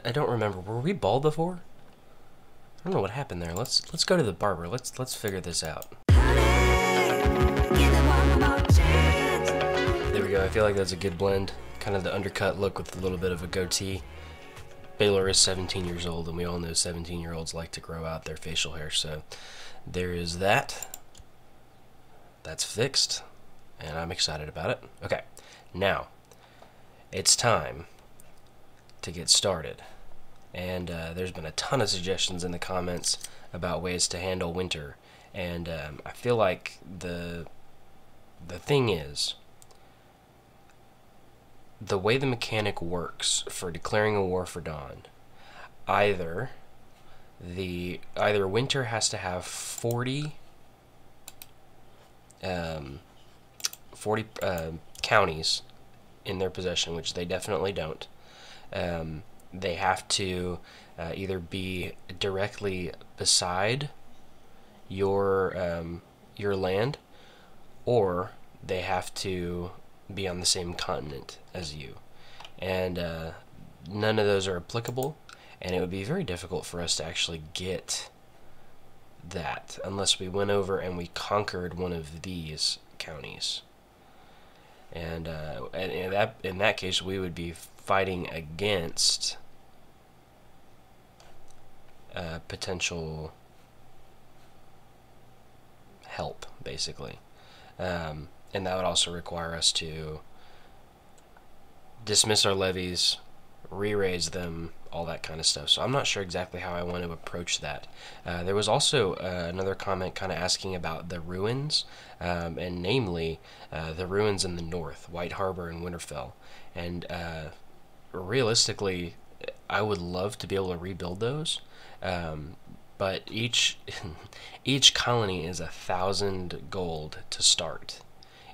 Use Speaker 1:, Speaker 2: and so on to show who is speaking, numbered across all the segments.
Speaker 1: I don't remember. Were we bald before? I don't know what happened there. Let's go to the barber. Let's figure this out. There we go. I feel like that's a good blend. Kind of the undercut look with a little bit of a goatee. Baylor is 17 years old, and we all know 17-year-olds like to grow out their facial hair, so there is that. That's fixed, and I'm excited about it. Okay, now it's time to get started. And there's been a ton of suggestions in the comments about ways to handle winter, and I feel like the thing is, the way the mechanic works for declaring a war for Dawn, either winter has to have 40 counties in their possession, which they definitely don't. They have to either be directly beside your land, or they have to be on the same continent as you, and none of those are applicable, and it would be very difficult for us to actually get that unless we went over and we conquered one of these counties, and in that case we would be fighting against potential help, basically. And that would also require us to dismiss our levies, re-raise them, all that kind of stuff. So I'm not sure exactly how I want to approach that. There was also another comment kind of asking about the ruins, and namely the ruins in the north, White Harbor and Winterfell. And realistically, I would love to be able to rebuild those, but each colony is 1,000 gold to start,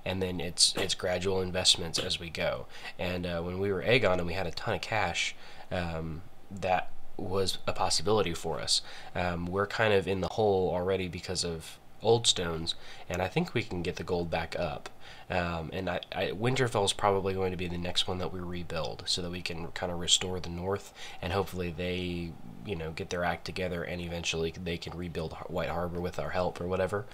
Speaker 1: and then it's gradual investments as we go. And when we were Aegon and we had a ton of cash, that was a possibility for us. We're kind of in the hole already because of old stones, and I think we can get the gold back up. And Winterfell is probably going to be the next one that we rebuild, so that we can kind of restore the north, and hopefully they, get their act together, and eventually they can rebuild White Harbor with our help or whatever.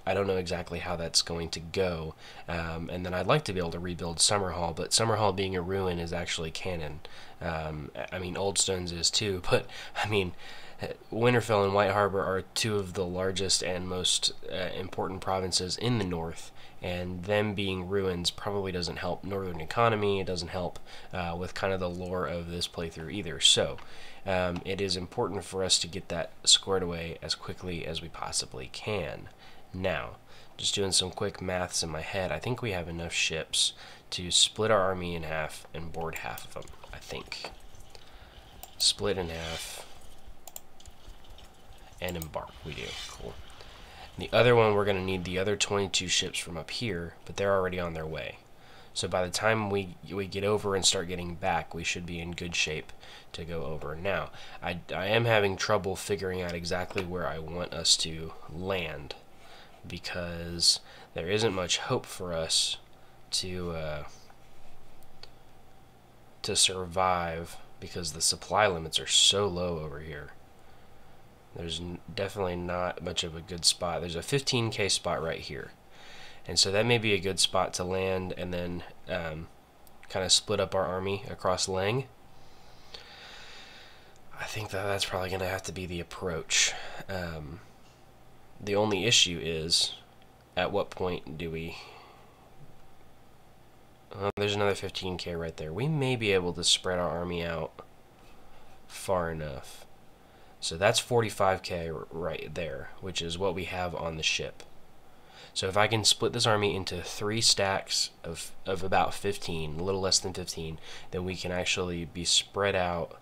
Speaker 1: I don't know exactly how that's going to go, and then I'd like to be able to rebuild Summerhall, but Summerhall being a ruin is actually canon. I mean, Old Stones is too, but I mean, Winterfell and White Harbor are two of the largest and most important provinces in the north, and them being ruins probably doesn't help northern economy. It doesn't help with kind of the lore of this playthrough either. So it is important for us to get that squared away as quickly as we possibly can. Now, just doing some quick maths in my head, I think we have enough ships to split our army in half and board half of them, I think. Split in half and embark. We do. Cool. The other one, we're going to need the other 22 ships from up here, but they're already on their way. So by the time we get over and start getting back, we should be in good shape to go over. Now, I am having trouble figuring out exactly where I want us to land, because there isn't much hope for us to survive, because the supply limits are so low over here. There's definitely not much of a good spot. There's a 15k spot right here, and so that may be a good spot to land, and then kind of split up our army across Leng. I think that's probably going to have to be the approach. The only issue is, at what point do we... there's another 15k right there. We may be able to spread our army out far enough. So that's 45k right there, which is what we have on the ship. So if I can split this army into 3 stacks of about 15, a little less than 15, then we can actually be spread out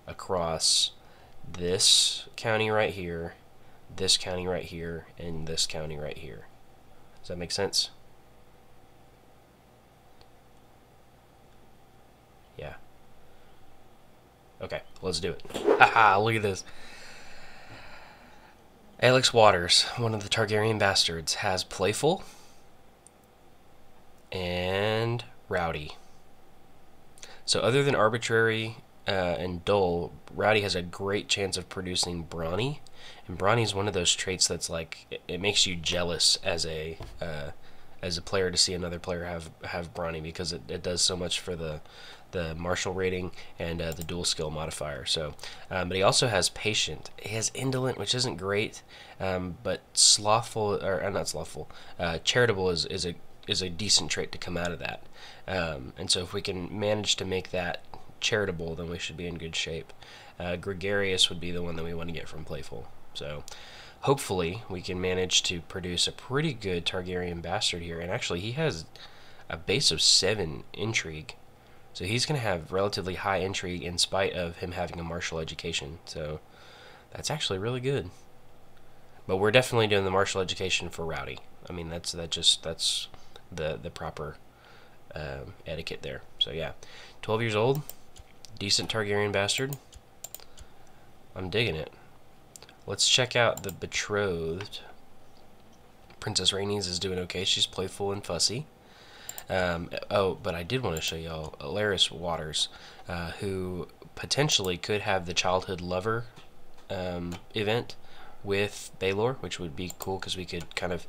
Speaker 1: across this county right here, this county right here, and this county right here. Does that make sense? Yeah. Okay, let's do it. Haha, look at this. Alex Waters, one of the Targaryen bastards, has Playful and Rowdy. So other than Arbitrary and dull, Rowdy has a great chance of producing brawny, and brawny is one of those traits that's like it makes you jealous as a player to see another player have brawny, because it does so much for the martial rating and the dual skill modifier. So, but he also has patient. He has indolent, which isn't great, but slothful, or not slothful, charitable is a decent trait to come out of that. And so if we can manage to make that charitable, then we should be in good shape. Gregarious would be the one that we want to get from playful. So hopefully we can manage to produce a pretty good Targaryen bastard here. And actually he has a base of 7 intrigue. So he's going to have relatively high intrigue in spite of him having a martial education. So that's actually really good. But we're definitely doing the martial education for Rowdy. I mean, that's the proper etiquette there. So yeah, 12 years old, decent Targaryen bastard. I'm digging it. Let's check out the betrothed. Princess Rhaenys is doing okay. She's playful and fussy. Oh, but I did want to show y'all Alaris Waters, who potentially could have the childhood lover event with Baelor, which would be cool because we could kind of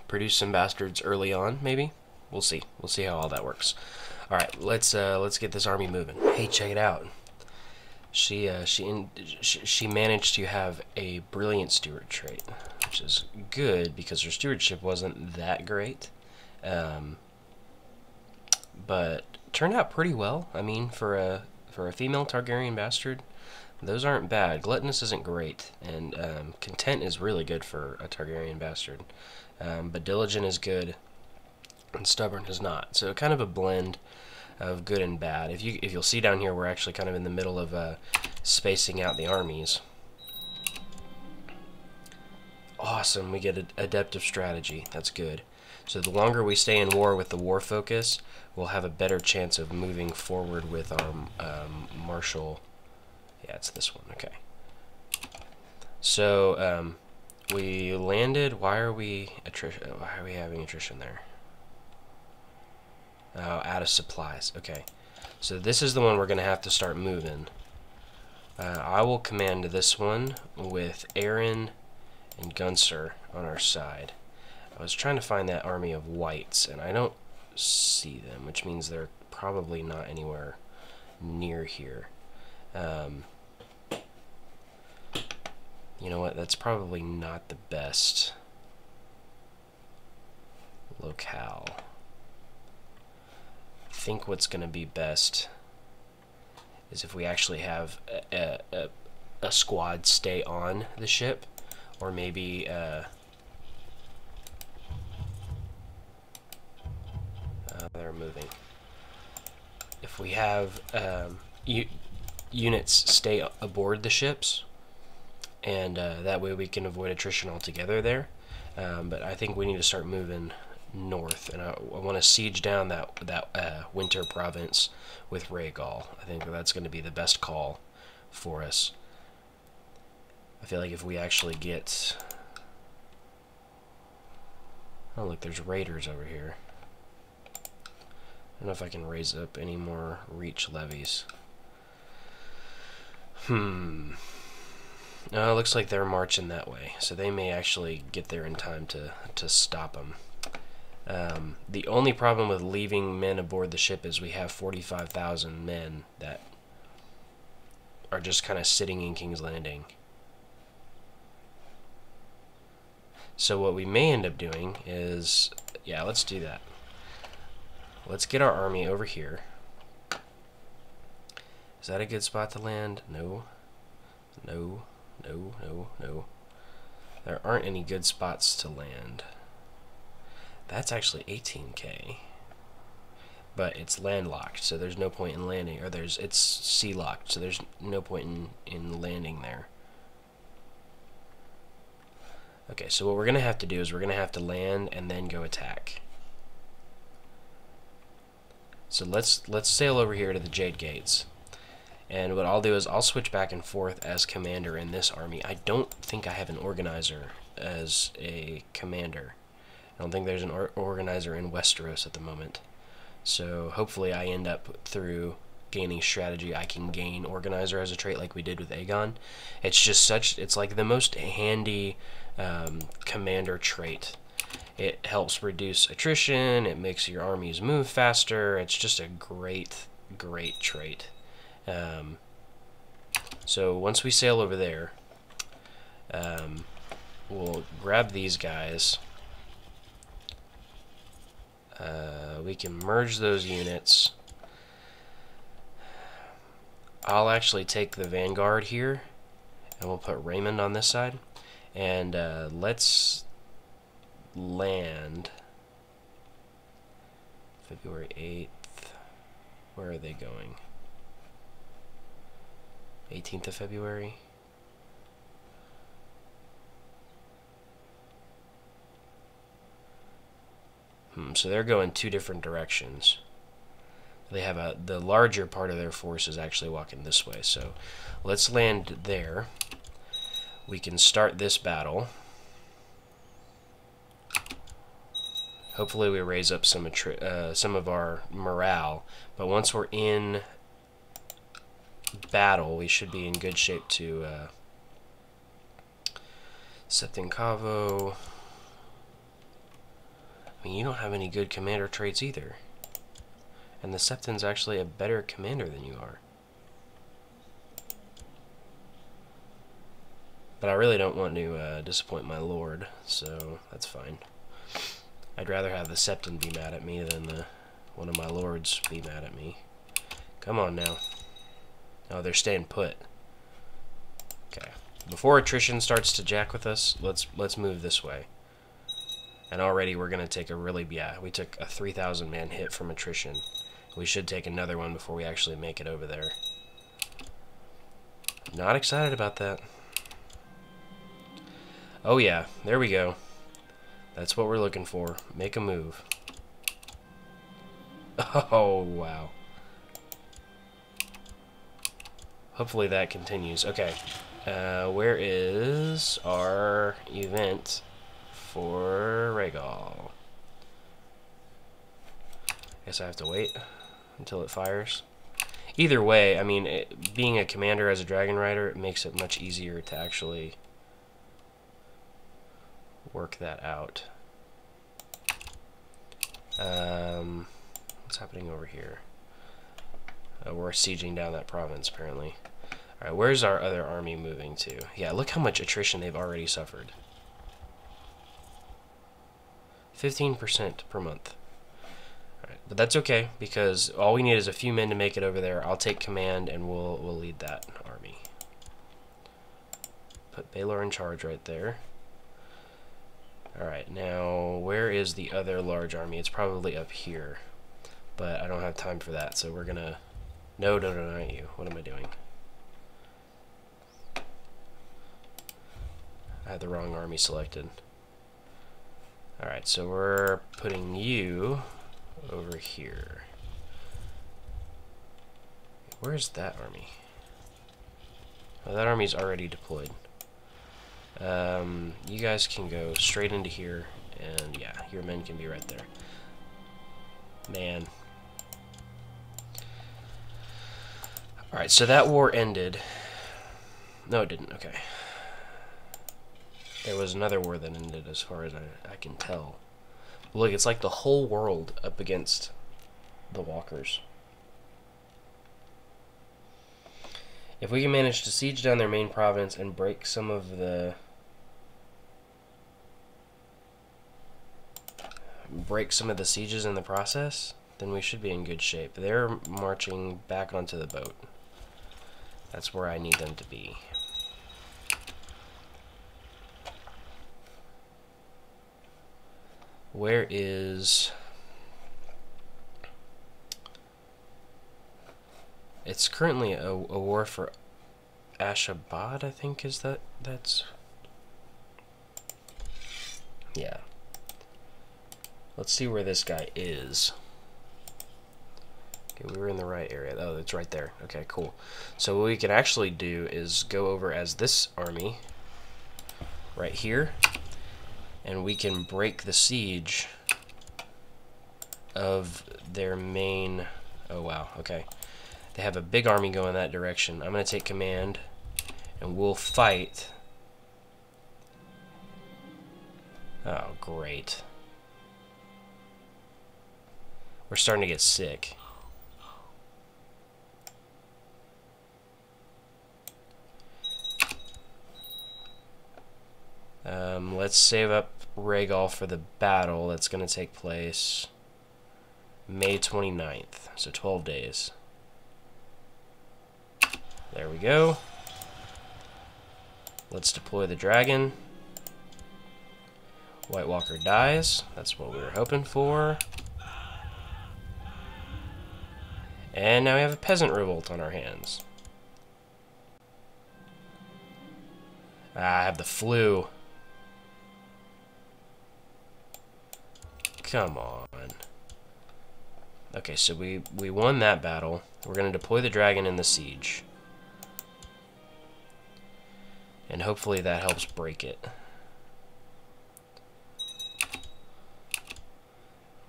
Speaker 1: produce some bastards early on, maybe. We'll see. We'll see how all that works. All right, let's get this army moving. Hey, check it out. She managed to have a brilliant steward trait, which is good because her stewardship wasn't that great, but turned out pretty well. I mean, for a female Targaryen bastard, those aren't bad. Gluttonous isn't great, and content is really good for a Targaryen bastard, but diligent is good, and stubborn is not. So kind of a blend of good and bad. If you'll see down here, we're actually kind of in the middle of spacing out the armies. Awesome, we get adaptive strategy. That's good. So the longer we stay in war with the war focus, we'll have a better chance of moving forward with our martial. Yeah, it's this one. Okay. So we landed. Why are we having attrition there? Oh, out of supplies. Okay. So this is the one we're going to have to start moving. I will command this one with Aaron and Gunser on our side. I was trying to find that army of whites, and I don't see them, which means they're probably not anywhere near here. You know what? That's probably not the best locale. I think what's going to be best is if we actually have a squad stay on the ship, or maybe they're moving. If we have units stay aboard the ships, and that way we can avoid attrition altogether there. But I think we need to start moving north, and I want to siege down that winter province with Rhaegal. I think that's going to be the best call for us. I feel like if we actually get... Oh, look, there's raiders over here. I don't know if I can raise up any more reach levies. Oh, it looks like they're marching that way, so they may actually get there in time to stop them. The only problem with leaving men aboard the ship is we have 45,000 men that are just kind of sitting in King's Landing. So what we may end up doing is, yeah, let's do that. Let's get our army over here. Is that a good spot to land? No. No. No, no, no. There aren't any good spots to land. That's actually 18k. But it's landlocked, so there's no point in landing. Or it's sea locked, so there's no point in landing there. Okay, so what we're gonna have to do is we're gonna have to land and then go attack. So let's sail over here to the Jade Gates. And what I'll do is I'll switch back and forth as commander in this army. I don't think I have an organizer as a commander. I don't think there's an organizer in Westeros at the moment. So hopefully I end up through gaining strategy, I can gain Organizer as a trait like we did with Aegon. It's just it's like the most handy commander trait. It helps reduce attrition, it makes your armies move faster, it's just a great trait. So once we sail over there, we'll grab these guys. We can merge those units. I'll actually take the Vanguard here, and we'll put Raymond on this side. And let's land February 8th. Where are they going? 18th of February. So they're going two different directions. They have the larger part of their force is actually walking this way. So let's land there. We can start this battle. Hopefully we raise up some of our morale. But once we're in battle, we should be in good shape to Septon Cavo. I mean, you don't have any good commander traits either. And the Septon's actually a better commander than you are. But I really don't want to disappoint my lord, so that's fine. I'd rather have the Septon be mad at me than one of my lords be mad at me. Come on now. Oh, they're staying put. Okay. Before attrition starts to jack with us, let's move this way. And already we're going to take a really, we took a 3,000 man hit from attrition. We should take another one before we actually make it over there. Not excited about that. Oh yeah, there we go. That's what we're looking for. Make a move. Oh, wow. Hopefully that continues. Okay. Where is our event for Rhaegal? Guess I have to wait until it fires. Either way, I mean, being a commander as a dragon rider, it makes it much easier to actually work that out. What's happening over here? We're sieging down that province, apparently. Alright, where's our other army moving to? Yeah, look how much attrition they've already suffered. 15% per month. Alright, but that's okay, because all we need is a few men to make it over there. I'll take command, and we'll lead that army. Put Baelor in charge right there. Alright, now, where is the other large army? It's probably up here. But I don't have time for that, so we're gonna... No, not you. What am I doing? I had the wrong army selected. Alright, so we're putting you over here. Where's that army? Oh, that army's already deployed. You guys can go straight into here, and yeah, your men can be right there. Man. Alright, so that war ended. No, it didn't. Okay. There was another war that ended, as far as I can tell. Look, it's like the whole world up against the walkers. If we can manage to siege down their main province and break some of the... sieges in the process, then we should be in good shape. They're marching back onto the boat. That's where I need them to be. Where is... It's currently a war for Ashabad, I think, is that's... Yeah. Let's see where this guy is. Okay, we were in the right area. Oh, it's right there. Okay, cool. So what we can actually do is go over as this army right here, and we can break the siege of their main... Oh, wow. Okay. They have a big army going that direction. I'm going to take command, and we'll fight. Oh, great. We're starting to get sick. Let's save up Rhaegal for the battle that's going to take place May 29th, so 12 days. There we go. Let's deploy the dragon. White Walker dies. That's what we were hoping for. And now we have a peasant revolt on our hands. I have the flu. Come on. Okay, so we won that battle. We're going to deploy the dragon in the siege. And hopefully that helps break it.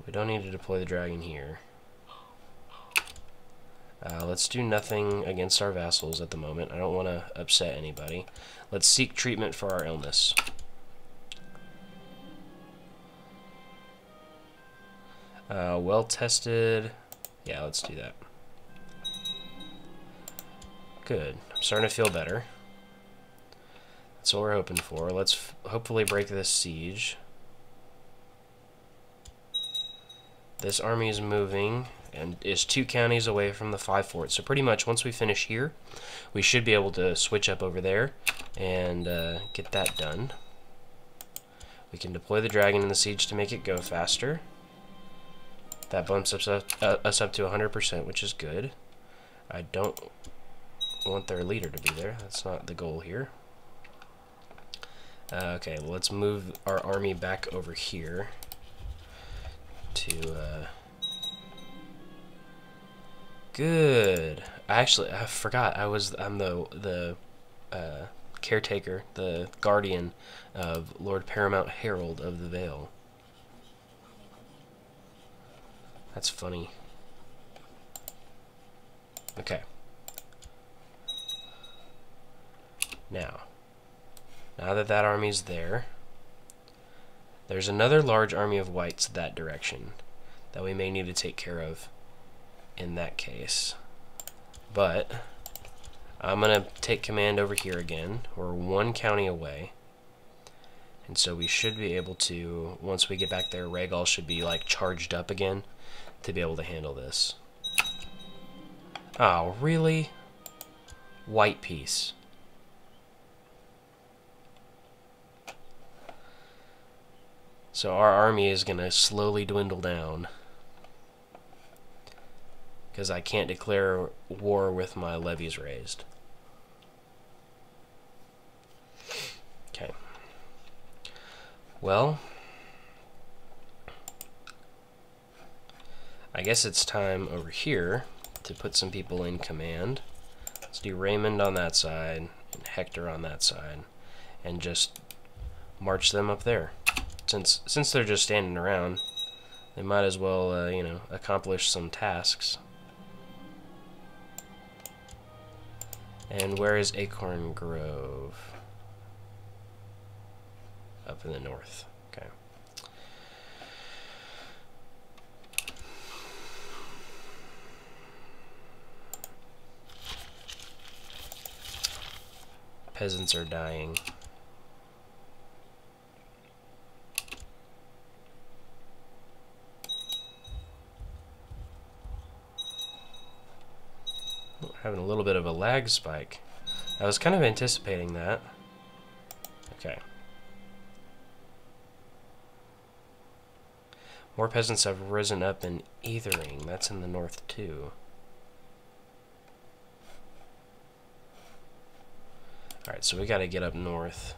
Speaker 1: We don't need to deploy the dragon here. Let's do nothing against our vassals at the moment. I don't want to upset anybody. Let's seek treatment for our illness. Well tested. Yeah, let's do that. Good. I'm starting to feel better. That's what we're hoping for. Let's hopefully break this siege. This army is moving and is 2 counties away from the 5 forts. So pretty much once we finish here, we should be able to switch up over there and get that done. We can deploy the dragon in the siege to make it go faster. That bumps us up to 100%, which is good. I don't want their leader to be there. That's not the goal here. Okay, well, let's move our army back over here to good. I forgot I'm the caretaker, the guardian of Lord Paramount Harold of the Vale. That's funny. Okay. Now that that army's there, there's another large army of whites that direction that we may need to take care of in that case. But I'm going to take command over here again. We're 1 county away. And so we should be able to, once we get back there, Rhaegal should be like charged up again to be able to handle this. Oh, really? White piece. So our army is going to slowly dwindle down because I can't declare war with my levies raised. Okay. Well, I guess it's time over here to put some people in command. Let's do Raymond on that side and Hector on that side and just march them up there. Since they're just standing around, they might as well, you know, accomplish some tasks. And where is Acorn Grove? Up in the north. Okay. Peasants are dying. Having a little bit of a lag spike. I was kind of anticipating that. Okay. More peasants have risen up in Ethering. That's in the north too. Alright, so we gotta get up north.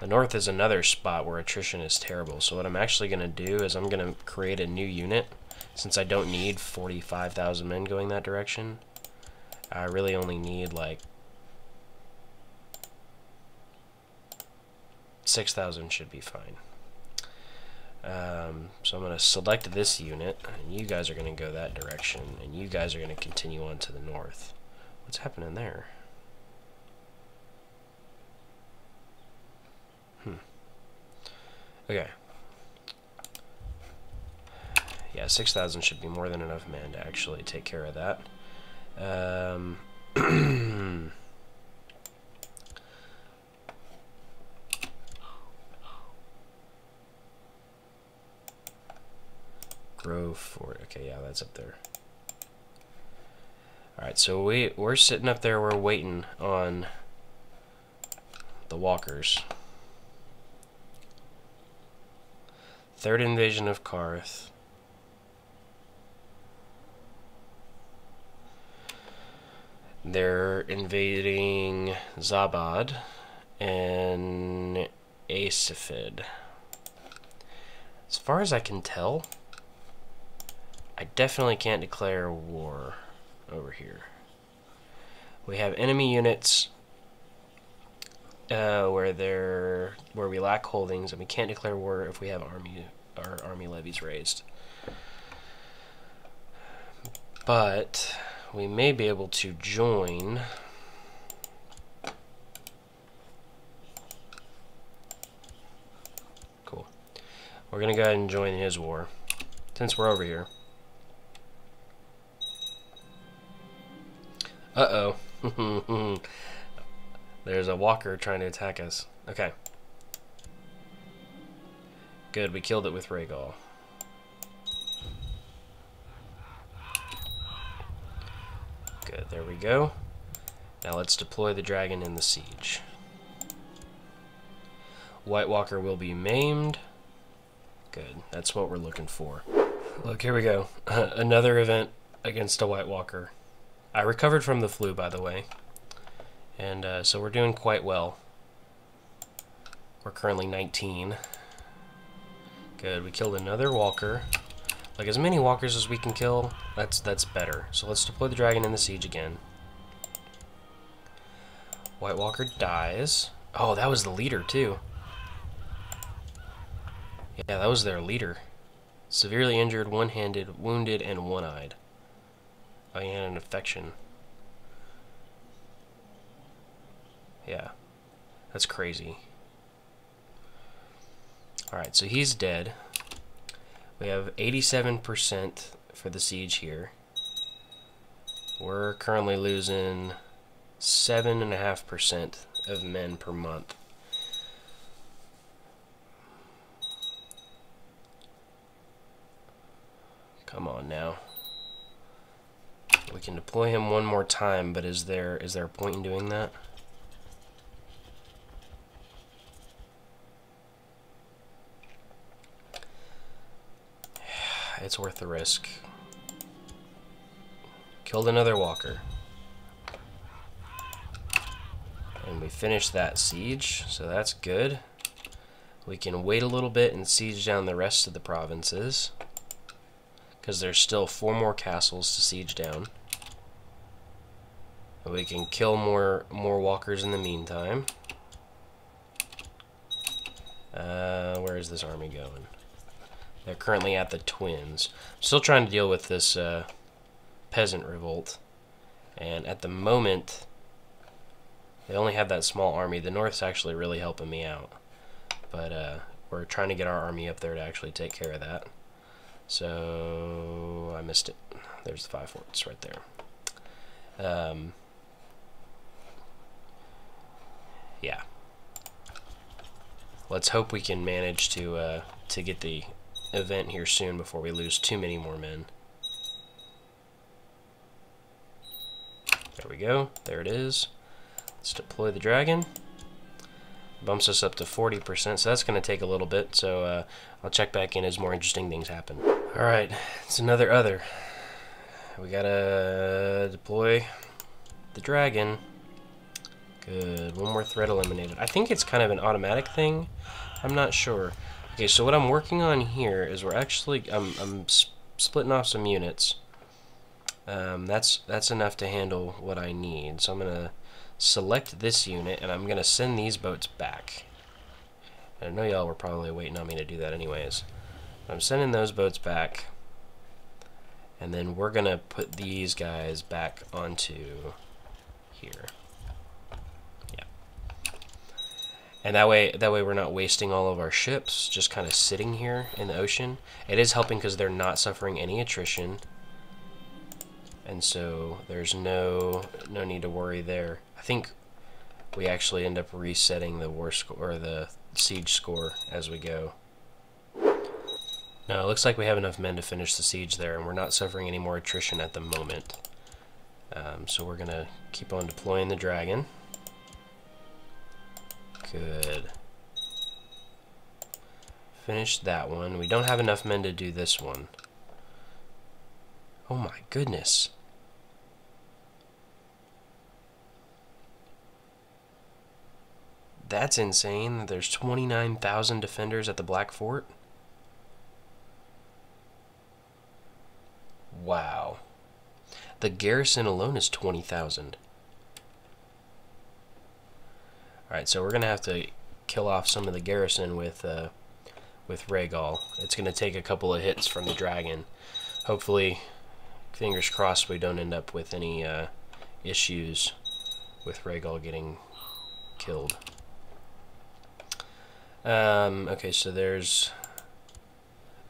Speaker 1: The north is another spot where attrition is terrible. So what I'm actually gonna do is I'm gonna create a new unit. Since I don't need 45,000 men going that direction, I really only need like 6,000 should be fine. So I'm going to select this unit, and you guys are going to go that direction, and you guys are going to continue on to the north. What's happening there? Okay. Yeah, 6,000 should be more than enough men to actually take care of that. Grove Fort. Okay, yeah, that's up there. Alright, so we're sitting up there, we're waiting on the walkers. Third invasion of Karth. They're invading Zabad and Aesifid. As far as I can tell, I definitely can't declare war over here. We have enemy units where we lack holdings, and we can't declare war if we have our army levies raised. But we may be able to join cool. We're gonna go ahead and join his war since we're over here. Uh-oh. There's a walker trying to attack us. Okay. Good, we killed it with Rhaegal. Good, there we go. Now let's deploy the dragon in the siege. White Walker will be maimed. Good, that's what we're looking for. Look, here we go. Another event against a White Walker. I recovered from the flu, by the way. And so we're doing quite well. We're currently 19. Good, we killed another walker. Like, as many walkers as we can kill, that's better. So let's deploy the dragon in the siege again. White Walker dies. Oh, that was the leader, too. Yeah, that was their leader. Severely injured, one-handed, wounded, and one-eyed. Oh, he had an infection. Yeah, that's crazy. Alright, so he's dead. We have 87% for the siege here. We're currently losing 7.5% of men per month. Come on now. We can deploy him one more time, but is there a point in doing that? It's worth the risk. Killed another walker. And we finished that siege, so that's good. We can wait a little bit and siege down the rest of the provinces, because there's still 4 more castles to siege down. And we can kill more walkers in the meantime. Where is this army going? They're currently at the Twins. Still trying to deal with this peasant revolt. And at the moment, they only have that small army. The North's actually really helping me out. But we're trying to get our army up there to actually take care of that. So I missed it. There's the 5 forts right there. Yeah. Let's hope we can manage to get the event here soon before we lose too many more men. There we go. There it is. Let's deploy the dragon. Bumps us up to 40%, so that's going to take a little bit, so I'll check back in as more interesting things happen. Alright, it's another other. We gotta deploy the dragon. Good, one more threat eliminated. I think it's kind of an automatic thing. I'm not sure. Okay, so what I'm working on here is we're actually, I'm splitting off some units. That's enough to handle what I need. So I'm gonna select this unit, and I'm gonna send these boats back. I know y'all were probably waiting on me to do that anyways. I'm sending those boats back. And then we're going to put these guys back onto here. Yeah. And that way we're not wasting all of our ships just kind of sitting here in the ocean. It is helping because they're not suffering any attrition. And so there's no need to worry there. I think we actually end up resetting the war score or the siege score as we go. No, it looks like we have enough men to finish the siege there, and we're not suffering any more attrition at the moment. So we're gonna keep on deploying the dragon. Good. Finish that one. We don't have enough men to do this one. Oh my goodness. That's insane. There's 29,000 defenders at the Black Fort. Wow. The garrison alone is 20,000. Alright, so we're going to have to kill off some of the garrison with Rhaegal. It's going to take a couple of hits from the dragon. Hopefully, fingers crossed, we don't end up with any issues with Rhaegal getting killed. Okay, so there's...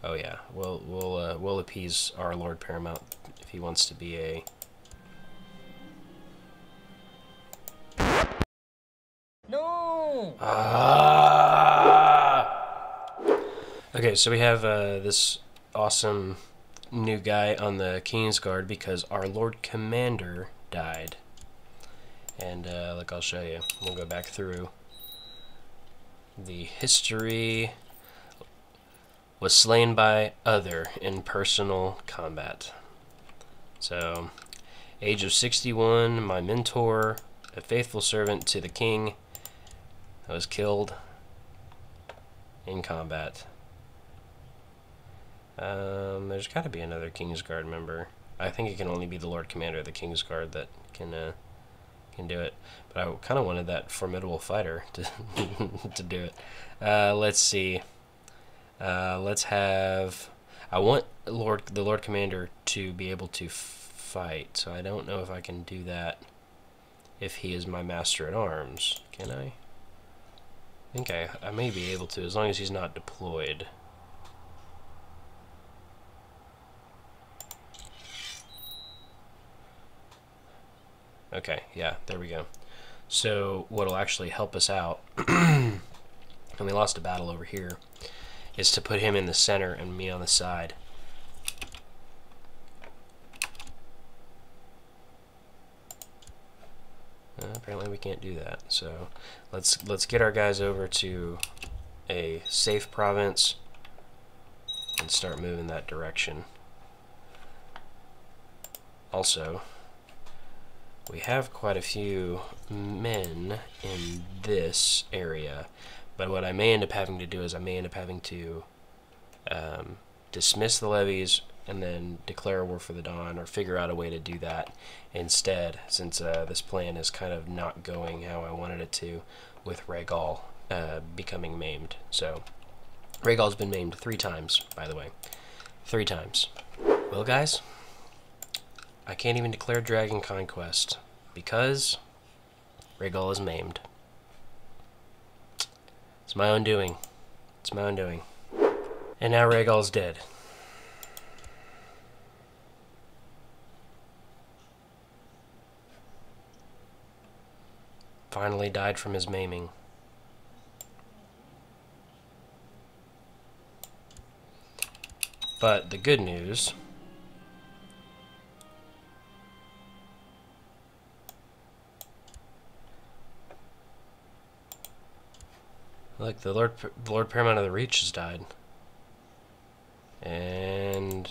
Speaker 1: Oh yeah, we'll appease our Lord Paramount if he wants to be a...
Speaker 2: No!
Speaker 1: Okay, so we have this awesome new guy on the King's Guard because our Lord Commander died. And look, I'll show you. We'll go back through the history. Was slain by other in personal combat. So, age of 61, my mentor, a faithful servant to the king, was killed in combat. There's got to be another King's Guard member. I think it can only be the Lord Commander of the King's Guard that can do it. But I kind of wanted that formidable fighter to to do it. Let's see. Let's have... I want the Lord Commander to be able to fight, so I don't know if I can do that if he is my Master at Arms. Can I? I think I may be able to, as long as he's not deployed. Okay, yeah, there we go. So what'll actually help us out, and we lost a battle over here, is to put him in the center and me on the side. Apparently we can't do that. So let's get our guys over to a safe province and start moving that direction. Also, we have quite a few men in this area. But what I may end up having to do is I may end up having to dismiss the levies and then declare war for the Dawn, or figure out a way to do that instead, since this plan is kind of not going how I wanted it to, with Rhaegal becoming maimed. So, Rhaegal's been maimed 3 times, by the way. 3 times. Well, guys, I can't even declare Dragon Conquest, because Rhaegal is maimed. It's my own doing. It's my own doing. And now Rhaegal's dead. Finally died from his maiming. But the good news... Look, the Lord Paramount of the Reach has died. And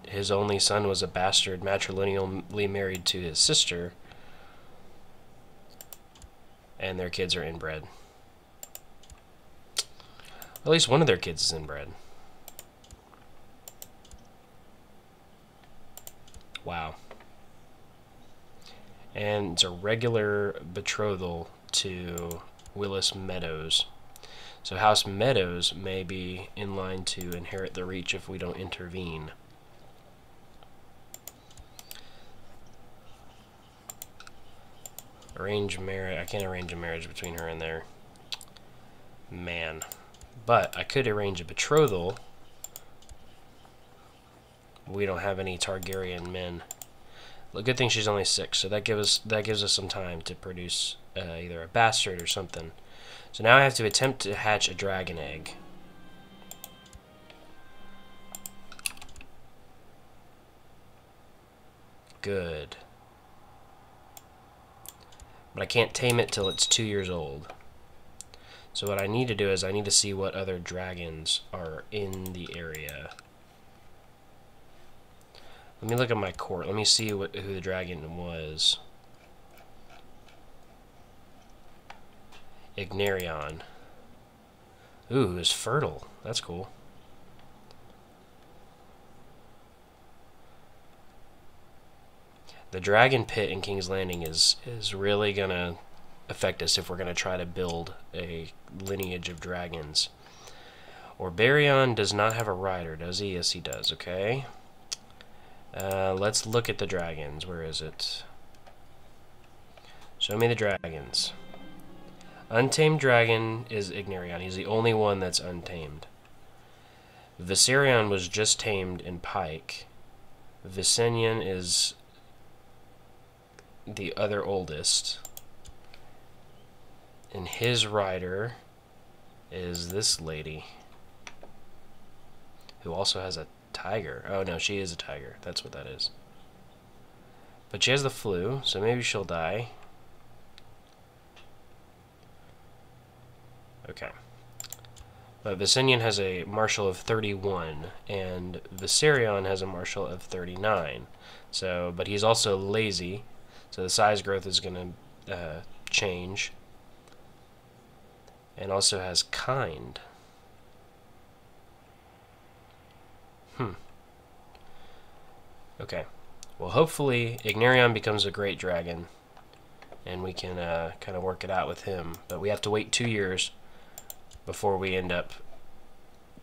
Speaker 1: his only son was a bastard matrilineally married to his sister. And their kids are inbred. At least one of their kids is inbred. Wow. And it's a regular betrothal to Willis Meadows. So House Meadows may be in line to inherit the Reach if we don't intervene. Arrange marriage. I can't arrange a marriage between her and there. Man. But I could arrange a betrothal. We don't have any Targaryen men. The good thing she's only 6, so that gives us some time to produce either a bastard or something. So now I have to attempt to hatch a dragon egg. Good. But I can't tame it till it's 2 years old. So what I need to do is I need to see what other dragons are in the area. Let me look at my court. Let me see who the dragon was. Ignarion. Ooh, it's fertile. That's cool. The dragon pit in King's Landing is really gonna affect us if we're gonna try to build a lineage of dragons. Orbarion does not have a rider, does he? Yes, he does. Okay. Let's look at the dragons. Where is it? Show me the dragons. Untamed dragon is Ignarion. He's the only one that's untamed. Viserion was just tamed in Pike. Visenion is the other oldest. And his rider is this lady, who also has a tiger. Oh no, she is a tiger. That's what that is. But she has the flu, so maybe she'll die. Okay. But Visenion has a martial of 31, and Viserion has a martial of 39. So, but he's also lazy, so the size growth is going to change. And also has kind. Okay. Well, hopefully Ignarion becomes a great dragon, and we can kind of work it out with him. But we have to wait 2 years before we end up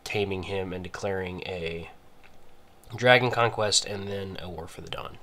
Speaker 1: taming him and declaring a dragon conquest and then a war for the dawn.